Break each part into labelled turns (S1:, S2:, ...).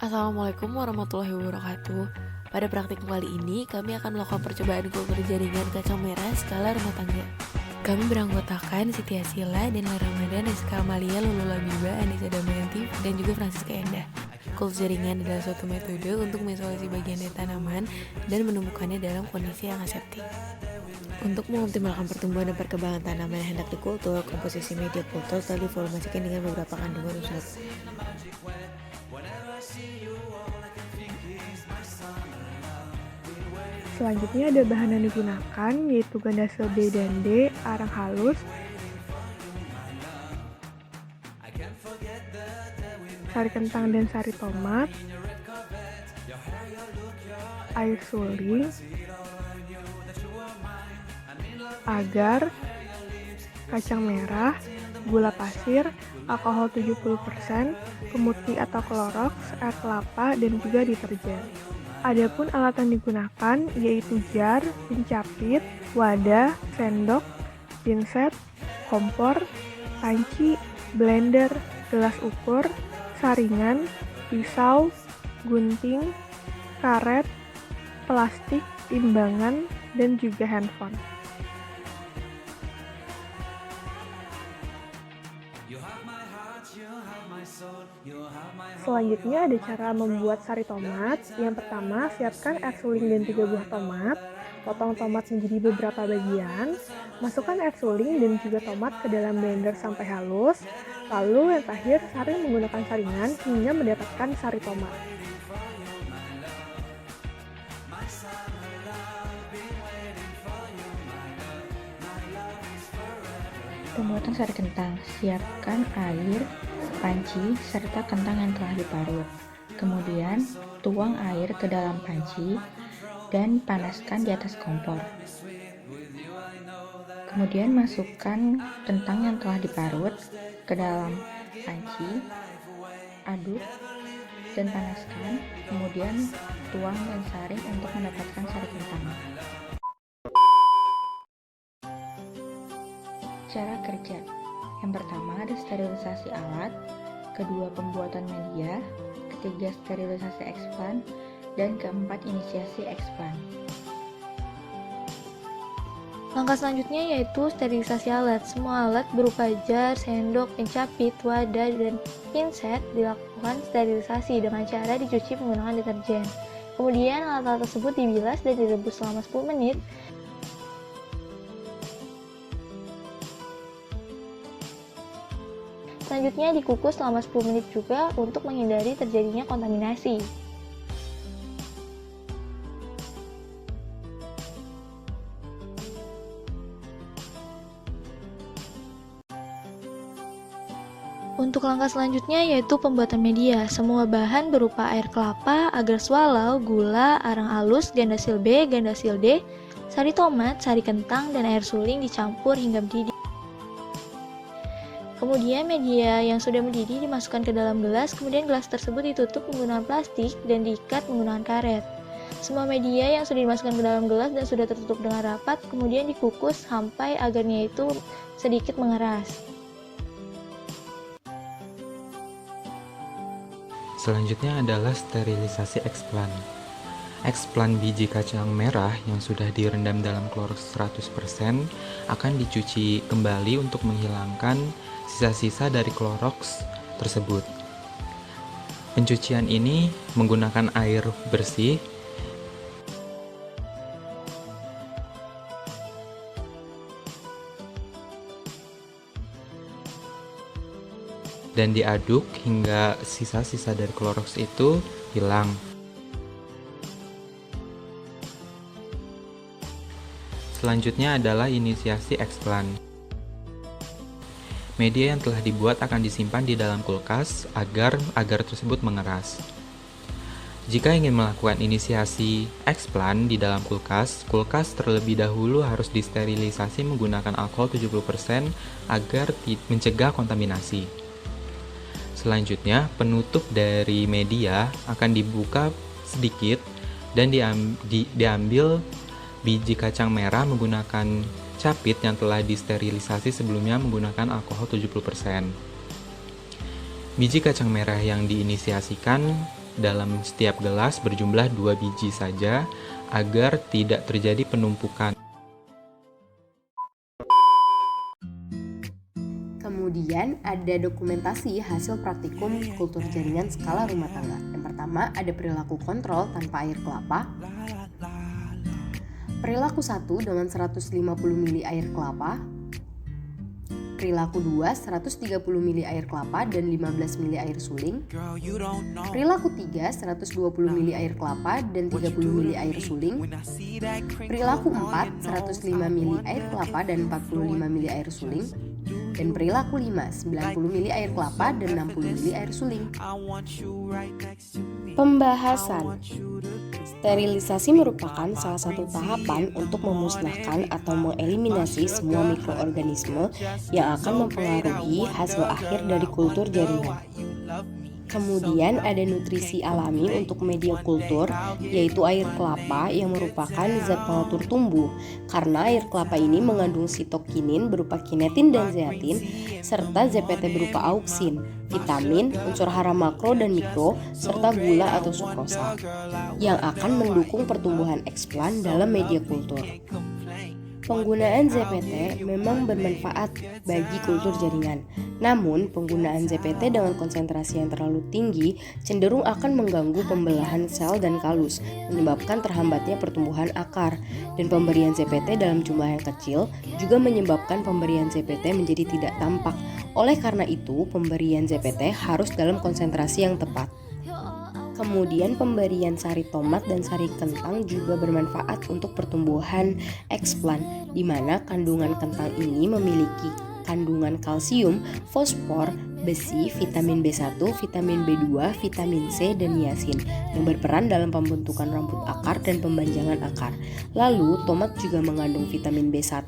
S1: Assalamualaikum warahmatullahi wabarakatuh. Pada praktik kali ini, kami akan melakukan percobaan kultur jaringan kacang merah skala rumah tangga. Kami beranggotakan Siti Asila dan Ramadan, Rizka Amalia, Lulu Labiba, Anissa Damayanti, dan juga Francisca Endah. Kultur jaringan adalah suatu metode untuk mengisolasi bagian dari tanaman dan menumbuhkannya dalam kondisi yang aseptik. Untuk mengoptimalkan pertumbuhan dan perkembangan tanaman yang hendak dikultur, komposisi media kultur telah diformulasikan dengan beberapa kandungan unsur.
S2: Selanjutnya ada bahan yang digunakan, yaitu gandasil B dan D, arang halus, sari kentang dan sari tomat, air suling, agar, kacang merah, gula pasir, alkohol 70%, pemutih atau klorox, air kelapa, dan juga deterjen. Adapun alat yang digunakan yaitu jar, pencapit, wadah, sendok, pinset, kompor, panci, blender, gelas ukur, saringan, pisau, gunting, karet, plastik, timbangan, dan juga handphone. Selanjutnya ada cara membuat sari tomat. Yang pertama, siapkan air suling dan 3 buah tomat. Potong tomat menjadi beberapa bagian. Masukkan air suling dan juga tomat ke dalam blender sampai halus. Lalu yang terakhir, saring menggunakan saringan hingga mendapatkan sari tomat.
S3: Pembuatan sari kentang, siapkan air, panci, serta kentang yang telah diparut. Kemudian, tuang air ke dalam panci dan panaskan di atas kompor. Kemudian masukkan kentang yang telah diparut ke dalam panci, aduk dan panaskan. Kemudian tuang dan saring untuk mendapatkan sari kentang. Cara kerja. Yang pertama ada sterilisasi alat, kedua pembuatan media, ketiga sterilisasi explant, dan keempat inisiasi explant.
S4: Langkah selanjutnya yaitu sterilisasi alat. Semua alat berupa jar, sendok, pencapit, wadah, dan pinset dilakukan sterilisasi dengan cara dicuci menggunakan deterjen. Kemudian alat-alat tersebut dibilas dan direbus selama 10 menit. Selanjutnya dikukus selama 10 menit juga untuk menghindari terjadinya kontaminasi. Untuk langkah selanjutnya yaitu pembuatan media. Semua bahan berupa air kelapa, agar swallow, gula, arang halus, gandasil B, gandasil D, sari tomat, sari kentang, dan air suling dicampur hingga mendidih. Kemudian media yang sudah mendidih dimasukkan ke dalam gelas, kemudian gelas tersebut ditutup menggunakan plastik dan diikat menggunakan karet. Semua media yang sudah dimasukkan ke dalam gelas dan sudah tertutup dengan rapat, kemudian dikukus sampai agarnya itu sedikit mengeras.
S5: Selanjutnya adalah sterilisasi explant. Explant biji kacang merah yang sudah direndam dalam klorox 100% akan dicuci kembali untuk menghilangkan sisa-sisa dari klorox tersebut. Pencucian ini menggunakan air bersih dan diaduk hingga sisa-sisa dari klorox itu hilang. Selanjutnya adalah inisiasi explant. Media yang telah dibuat akan disimpan di dalam kulkas agar agar tersebut mengeras. Jika ingin melakukan inisiasi explant di dalam kulkas, kulkas terlebih dahulu harus disterilisasi menggunakan alkohol 70% agar mencegah kontaminasi. Selanjutnya, penutup dari media akan dibuka sedikit dan diambil biji kacang merah menggunakan capit yang telah disterilisasi sebelumnya menggunakan alkohol 70%. Biji kacang merah yang diinisiasikan dalam setiap gelas berjumlah 2 biji saja agar tidak terjadi penumpukan.
S6: Kemudian ada dokumentasi hasil praktikum kultur jaringan skala rumah tangga. Yang pertama ada perilaku kontrol tanpa air kelapa. Perilaku 1 dengan 150 ml air kelapa. Perilaku 2 130 ml air kelapa dan 15 ml air suling. Perilaku 3 120 ml air kelapa dan 30 ml air suling. Perilaku 4 105 ml air kelapa dan 45 ml air suling. Dan perilaku 5 90 ml air kelapa dan 60 ml air suling. Pembahasan. Sterilisasi merupakan salah satu tahapan untuk memusnahkan atau mengeliminasi semua mikroorganisme yang akan mempengaruhi hasil akhir dari kultur jaringan. Kemudian ada nutrisi alami untuk media kultur, yaitu air kelapa yang merupakan zat pengatur tumbuh, karena air kelapa ini mengandung sitokinin berupa kinetin dan zeatin, serta ZPT berupa auksin, vitamin, unsur hara makro dan mikro, serta gula atau sukrosa, yang akan mendukung pertumbuhan eksplan dalam media kultur. Penggunaan ZPT memang bermanfaat bagi kultur jaringan. Namun, penggunaan ZPT dengan konsentrasi yang terlalu tinggi cenderung akan mengganggu pembelahan sel dan kalus, menyebabkan terhambatnya pertumbuhan akar. Dan pemberian ZPT dalam jumlah yang kecil juga menyebabkan pemberian ZPT menjadi tidak tampak. Oleh karena itu, pemberian ZPT harus dalam konsentrasi yang tepat. Kemudian pemberian sari tomat dan sari kentang juga bermanfaat untuk pertumbuhan eksplan, di mana kandungan kentang ini memiliki kandungan kalsium, fosfor, besi, vitamin B1, vitamin B2, vitamin C, dan niacin yang berperan dalam pembentukan rambut akar dan pempanjangan akar. Lalu, tomat juga mengandung vitamin B1,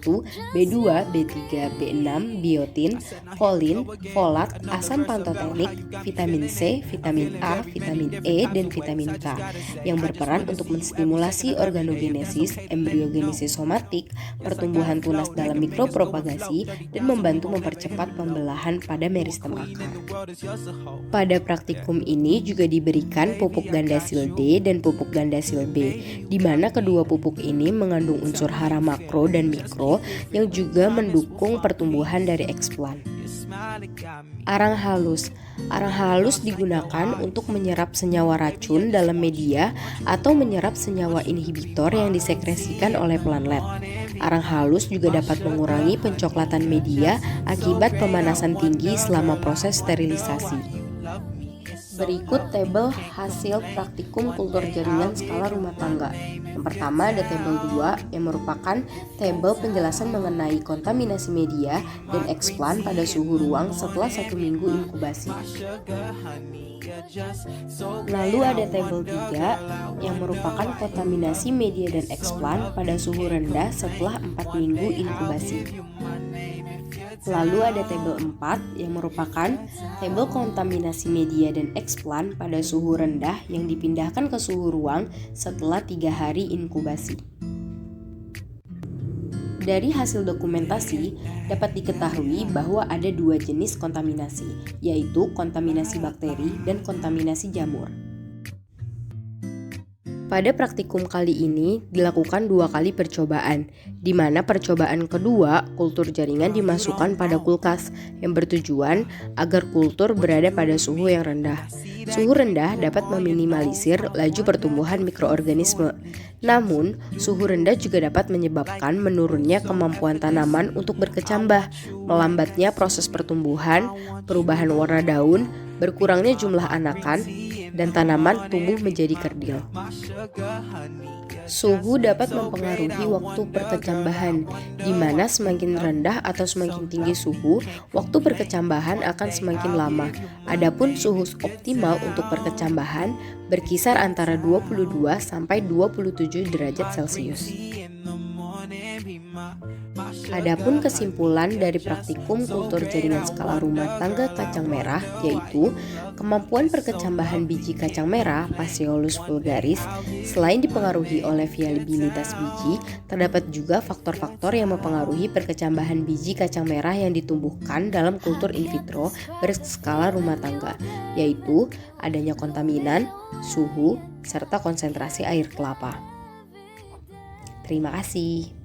S6: B2, B3, B6, biotin, folin, folat, asam pantotenik, vitamin C, vitamin A, vitamin E, dan vitamin K yang berperan untuk menstimulasi organogenesis, embriogenesis somatik, pertumbuhan tunas dalam mikropropagasi, dan membantu mempercepat pembelahan pada meristem akar. Pada praktikum ini juga diberikan pupuk gandasil D dan pupuk gandasil B, di mana kedua pupuk ini mengandung unsur hara makro dan mikro yang juga mendukung pertumbuhan dari eksplan. Arang halus. Arang halus digunakan untuk menyerap senyawa racun dalam media atau menyerap senyawa inhibitor yang disekresikan oleh planlet. Arang halus juga dapat mengurangi pencoklatan media akibat pemanasan tinggi selama proses sterilisasi. Berikut tabel hasil praktikum kultur jaringan skala rumah tangga. Yang pertama ada tabel 2 yang merupakan tabel penjelasan mengenai kontaminasi media dan eksplan pada suhu ruang setelah 1 minggu inkubasi. Lalu ada tabel 3 yang merupakan kontaminasi media dan eksplan pada suhu rendah setelah 4 minggu inkubasi. Lalu ada tabel 4 yang merupakan tabel kontaminasi media dan eksplan pada suhu rendah yang dipindahkan ke suhu ruang setelah 3 hari inkubasi. Dari hasil dokumentasi, dapat diketahui bahwa ada 2 jenis kontaminasi, yaitu kontaminasi bakteri dan kontaminasi jamur. Pada praktikum kali ini dilakukan 2 kali percobaan, di mana percobaan kedua kultur jaringan dimasukkan pada kulkas yang bertujuan agar kultur berada pada suhu yang rendah. Suhu rendah dapat meminimalisir laju pertumbuhan mikroorganisme. Namun, suhu rendah juga dapat menyebabkan menurunnya kemampuan tanaman untuk berkecambah, melambatnya proses pertumbuhan, perubahan warna daun, berkurangnya jumlah anakan, dan tanaman tumbuh menjadi kerdil. Suhu dapat mempengaruhi waktu perkecambahan, di mana semakin rendah atau semakin tinggi suhu, waktu perkecambahan akan semakin lama. Adapun suhu optimal untuk perkecambahan berkisar antara 22 sampai 27 derajat Celcius. Adapun kesimpulan dari praktikum kultur jaringan skala rumah tangga kacang merah yaitu kemampuan perkecambahan biji kacang merah Phaseolus vulgaris selain dipengaruhi oleh viabilitas biji, terdapat juga faktor-faktor yang mempengaruhi perkecambahan biji kacang merah yang ditumbuhkan dalam kultur in vitro berskala rumah tangga, yaitu adanya kontaminan, suhu, serta konsentrasi air kelapa. Terima kasih.